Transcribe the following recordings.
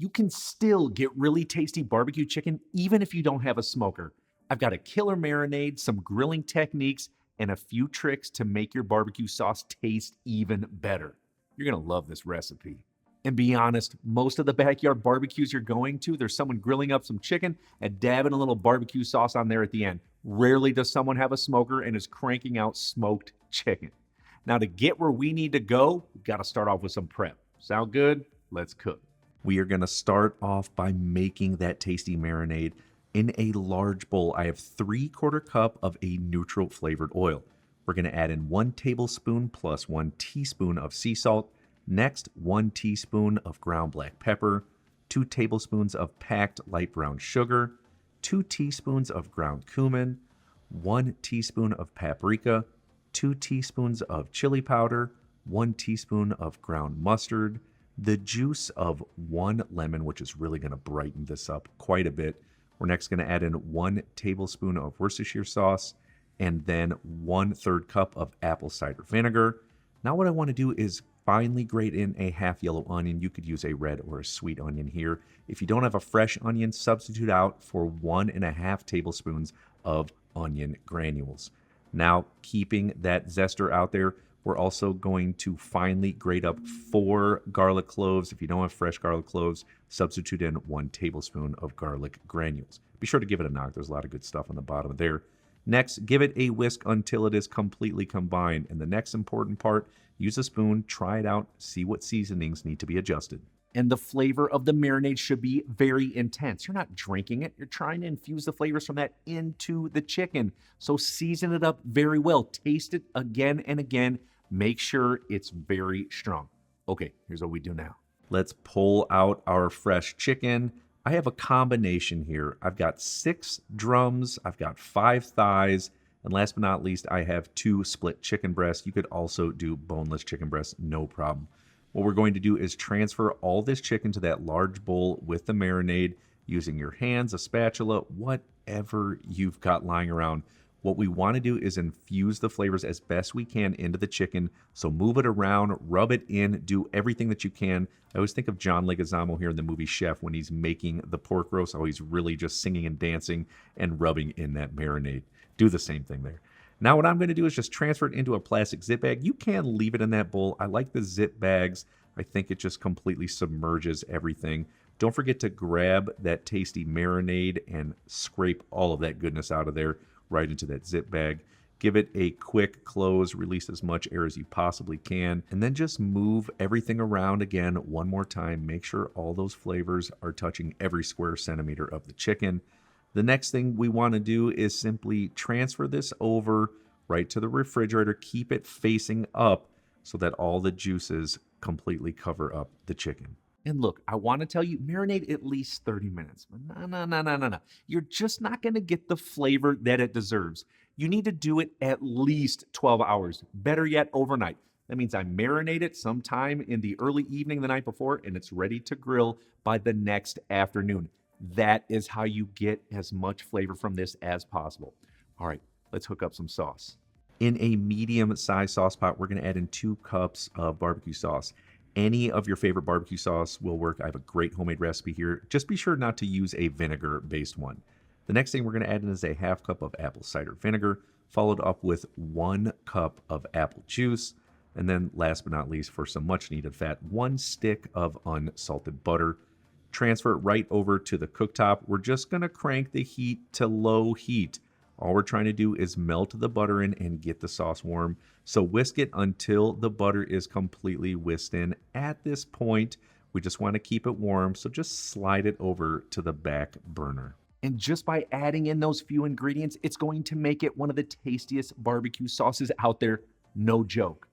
You can still get really tasty barbecue chicken even if you don't have a smoker. I've got a killer marinade, some grilling techniques, and a few tricks to make your barbecue sauce taste even better. You're gonna love this recipe. And be honest, most of the backyard barbecues you're going to, there's someone grilling up some chicken and dabbing a little barbecue sauce on there at the end. Rarely does someone have a smoker and is cranking out smoked chicken. Now, to get where we need to go, we've got to start off with some prep. Sound good? Let's cook. We are going to start off by making that tasty marinade. In a large bowl, I have 3/4 cup of a neutral flavored oil. We're going to add in 1 tablespoon plus 1 teaspoon of sea salt. Next, 1 teaspoon of ground black pepper, 2 tablespoons of packed light brown sugar, 2 teaspoons of ground cumin, 1 teaspoon of paprika, 2 teaspoons of chili powder, 1 teaspoon of ground mustard, the juice of 1 lemon, which is really going to brighten this up quite a bit. We're next going to add in 1 tablespoon of Worcestershire sauce, and then 1/3 cup of apple cider vinegar. Now what I want to do is finely grate in a half yellow onion. You could use a red or a sweet onion here. If you don't have a fresh onion, substitute out for 1.5 tablespoons of onion granules. Now, keeping that zester out there, we're also going to finely grate up 4 garlic cloves. If you don't have fresh garlic cloves, substitute in 1 tablespoon of garlic granules. Be sure to give it a knock. There's a lot of good stuff on the bottom there. Next, give it a whisk until it is completely combined. And the next important part, use a spoon, try it out, see what seasonings need to be adjusted. And the flavor of the marinade should be very intense. You're not drinking it. You're trying to infuse the flavors from that into the chicken. So season it up very well. Taste it again and again. Make sure it's very strong. Okay, here's what we do now. Let's pull out our fresh chicken. I have a combination here. I've got 6 drums, I've got 5 thighs, and last but not least, I have 2 split chicken breasts. You could also do boneless chicken breasts, no problem. What we're going to do is transfer all this chicken to that large bowl with the marinade using your hands, a spatula, whatever you've got lying around. What we want to do is infuse the flavors as best we can into the chicken. So move it around, rub it in, do everything that you can. I always think of John Leguizamo here in the movie Chef when he's making the pork roast. Oh, he's really just singing and dancing and rubbing in that marinade. Do the same thing there. Now what I'm going to do is just transfer it into a plastic zip bag. You can leave it in that bowl. I like the zip bags. I think it just completely submerges everything. Don't forget to grab that tasty marinade and scrape all of that goodness out of there right into that zip bag. Give it a quick close, release as much air as you possibly can, and then just move everything around again one more time. Make sure all those flavors are touching every square centimeter of the chicken. The next thing we want to do is simply transfer this over right to the refrigerator. Keep it facing up so that all the juices completely cover up the chicken. And look, I want to tell you, marinate at least 30 minutes. But no. You're just not going to get the flavor that it deserves. You need to do it at least 12 hours. Better yet, overnight. That means I marinate it sometime in the early evening the night before, and it's ready to grill by the next afternoon. That is how you get as much flavor from this as possible. All right, let's hook up some sauce. In a medium-sized sauce pot, we're going to add in 2 cups of barbecue sauce. Any of your favorite barbecue sauce will work. I have a great homemade recipe here. Just be sure not to use a vinegar-based one. The next thing we're going to add in is a 1/2 cup of apple cider vinegar, followed up with 1 cup of apple juice. And then last but not least, for some much-needed fat, 1 stick of unsalted butter. Transfer it right over to the cooktop. We're just going to crank the heat to low heat. All we're trying to do is melt the butter in and get the sauce warm. So whisk it until the butter is completely whisked in. At this point, we just want to keep it warm, so just slide it over to the back burner. And just by adding in those few ingredients, it's going to make it one of the tastiest barbecue sauces out there. No joke.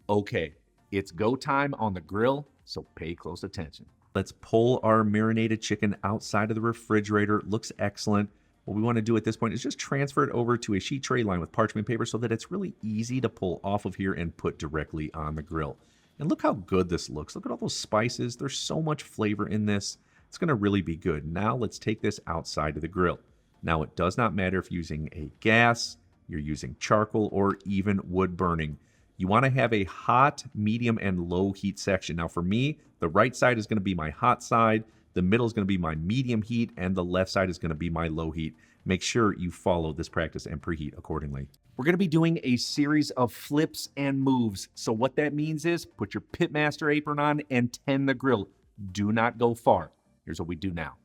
Okay, it's go time on the grill, so pay close attention. Let's pull our marinated chicken outside of the refrigerator. Looks excellent. What we want to do at this point is just transfer it over to a sheet tray lined with parchment paper so that it's really easy to pull off of here and put directly on the grill. And look how good this looks. Look at all those spices. There's so much flavor in this. It's going to really be good. Now let's take this outside of the grill. Now it does not matter if you're using a gas, you're using charcoal, or even wood burning. You want to have a hot, medium, and low heat section. Now for me, the right side is going to be my hot side. The middle is going to be my medium heat, and the left side is going to be my low heat. Make sure you follow this practice and preheat accordingly. We're going to be doing a series of flips and moves. So what that means is put your pitmaster apron on and tend the grill. Do not go far. Here's what we do now.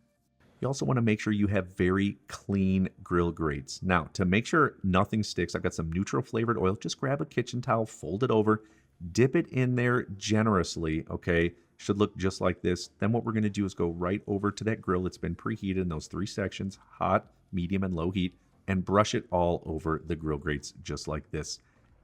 You also want to make sure you have very clean grill grates. Now, to make sure nothing sticks, I've got some neutral flavored oil. Just grab a kitchen towel, fold it over, dip it in there generously, okay? Should look just like this. Then what we're going to do is go right over to that grill that's been preheated in those 3 sections, hot, medium, and low heat, and brush it all over the grill grates just like this.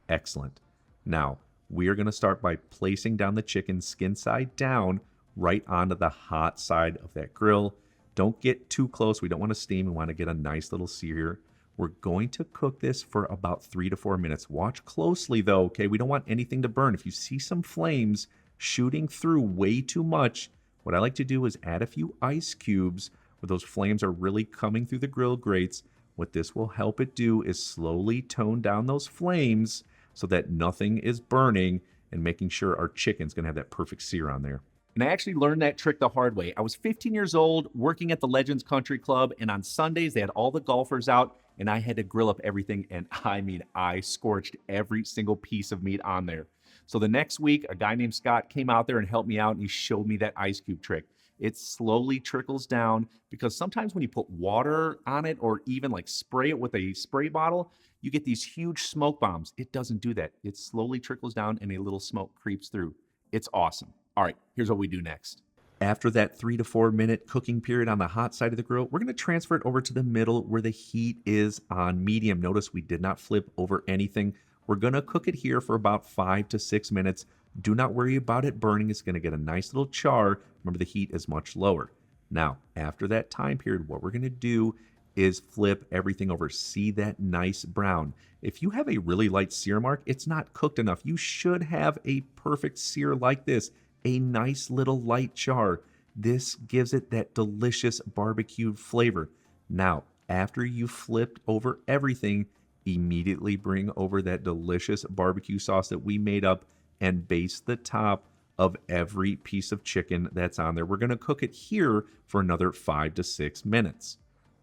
Excellent. Now, we are going to start by placing down the chicken skin side down right onto the hot side of that grill. Don't get too close. We don't want to steam. We want to get a nice little sear. We're going to cook this for about 3 to 4 minutes. Watch closely though, okay? We don't want anything to burn. If you see some flames shooting through way too much, what I like to do is add a few ice cubes where those flames are really coming through the grill grates. What this will help it do is slowly tone down those flames so that nothing is burning and making sure our chicken's going to have that perfect sear on there. And I actually learned that trick the hard way. I was 15 years old working at the Legends Country Club, and on Sundays they had all the golfers out, and I had to grill up everything, and I mean, I scorched every single piece of meat on there. So the next week, a guy named Scott came out there and helped me out, and he showed me that ice cube trick. It slowly trickles down because sometimes when you put water on it or even like spray it with a spray bottle, you get these huge smoke bombs. It doesn't do that. It slowly trickles down and a little smoke creeps through. It's awesome. All right, here's what we do next. After that 3 to 4 minute cooking period on the hot side of the grill, we're going to transfer it over to the middle where the heat is on medium. Notice we did not flip over anything. We're going to cook it here for about 5 to 6 minutes. Do not worry about it burning. It's going to get a nice little char. Remember, the heat is much lower. Now, after that time period, what we're going to do is flip everything over. See that nice brown. If you have a really light sear mark, it's not cooked enough. You should have a perfect sear like this. A nice little light char. This gives it that delicious barbecued flavor. Now, after you flipped over everything, immediately bring over that delicious barbecue sauce that we made up and baste the top of every piece of chicken that's on there. We're going to cook it here for another 5 to 6 minutes.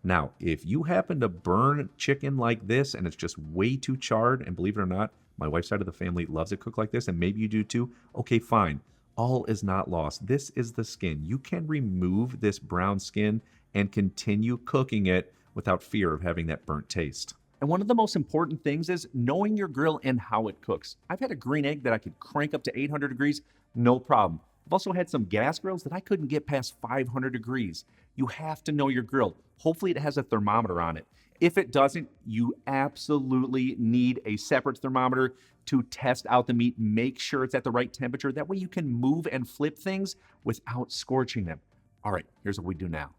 Now, if you happen to burn chicken like this and it's just way too charred, and believe it or not, my wife's side of the family loves it cooked like this, and maybe you do too, okay, fine. All is not lost. This is the skin. You can remove this brown skin and continue cooking it without fear of having that burnt taste. And one of the most important things is knowing your grill and how it cooks. I've had a green egg that I could crank up to 800 degrees, no problem. I've also had some gas grills that I couldn't get past 500 degrees. You have to know your grill. Hopefully it has a thermometer on it. If it doesn't, you absolutely need a separate thermometer to test out the meat. Make sure it's at the right temperature. That way you can move and flip things without scorching them. All right, here's what we do now.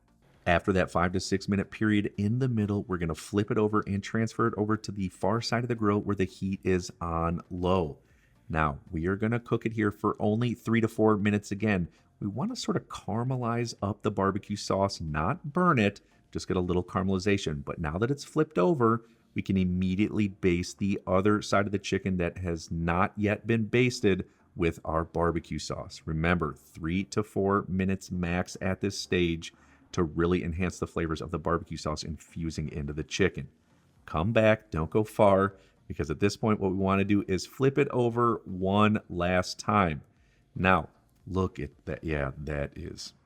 After that 5 to 6 minute period in the middle, we're going to flip it over and transfer it over to the far side of the grill where the heat is on low. Now, we are going to cook it here for only 3 to 4 minutes again. We want to sort of caramelize up the barbecue sauce, not burn it, just get a little caramelization. But now that it's flipped over, we can immediately baste the other side of the chicken that has not yet been basted with our barbecue sauce. Remember, 3 to 4 minutes max at this stage to really enhance the flavors of the barbecue sauce infusing into the chicken. Come back, don't go far, because at this point what we want to do is flip it over one last time. Now, look at that. Yeah,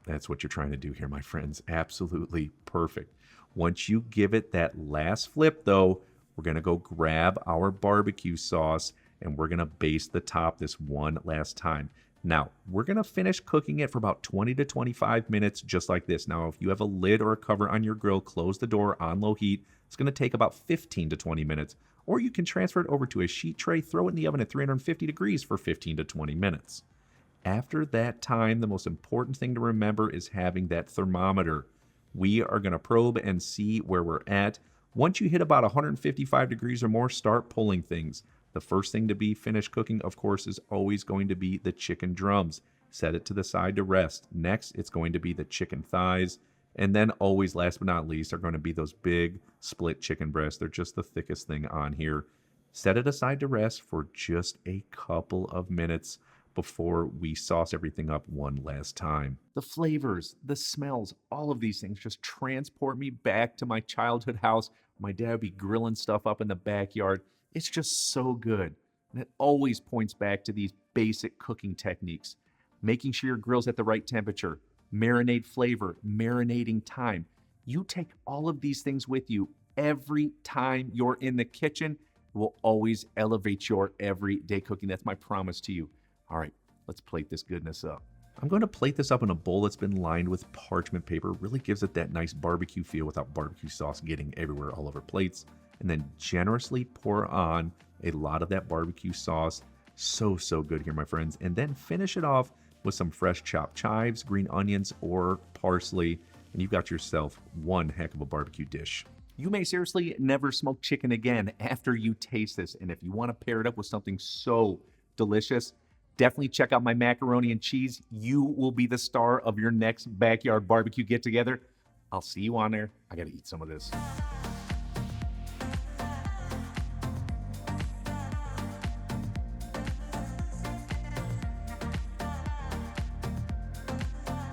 that's what you're trying to do here, my friends. Absolutely perfect. Once you give it that last flip though, we're going to go grab our barbecue sauce and we're going to baste the top this one last time. Now, we're going to finish cooking it for about 20 to 25 minutes just like this. Now, if you have a lid or a cover on your grill, close the door on low heat. It's going to take about 15 to 20 minutes. Or you can transfer it over to a sheet tray, throw it in the oven at 350 degrees for 15 to 20 minutes. After that time, the most important thing to remember is having that thermometer. We are going to probe and see where we're at. Once you hit about 155 degrees or more, start pulling things. The first thing to be finished cooking, of course, is always going to be the chicken drums. Set it to the side to rest. Next, it's going to be the chicken thighs. And then always, last but not least, are going to be those big split chicken breasts. They're just the thickest thing on here. Set it aside to rest for just a couple of minutes before we sauce everything up one last time. The flavors, the smells, all of these things just transport me back to my childhood house. My dad would be grilling stuff up in the backyard. It's just so good. And it always points back to these basic cooking techniques. Making sure your grill's at the right temperature, marinade flavor, marinating time. You take all of these things with you every time you're in the kitchen. It will always elevate your everyday cooking. That's my promise to you. All right, let's plate this goodness up. I'm going to plate this up in a bowl that's been lined with parchment paper. Really gives it that nice barbecue feel without barbecue sauce getting everywhere all over plates. And then generously pour on a lot of that barbecue sauce. So good here, my friends. And then finish it off with some fresh chopped chives, green onions, or parsley. And you've got yourself one heck of a barbecue dish. You may seriously never smoke chicken again after you taste this. And if you want to pair it up with something so delicious, definitely check out my macaroni and cheese. You will be the star of your next backyard barbecue get-together. I'll see you on there. I got to eat some of this.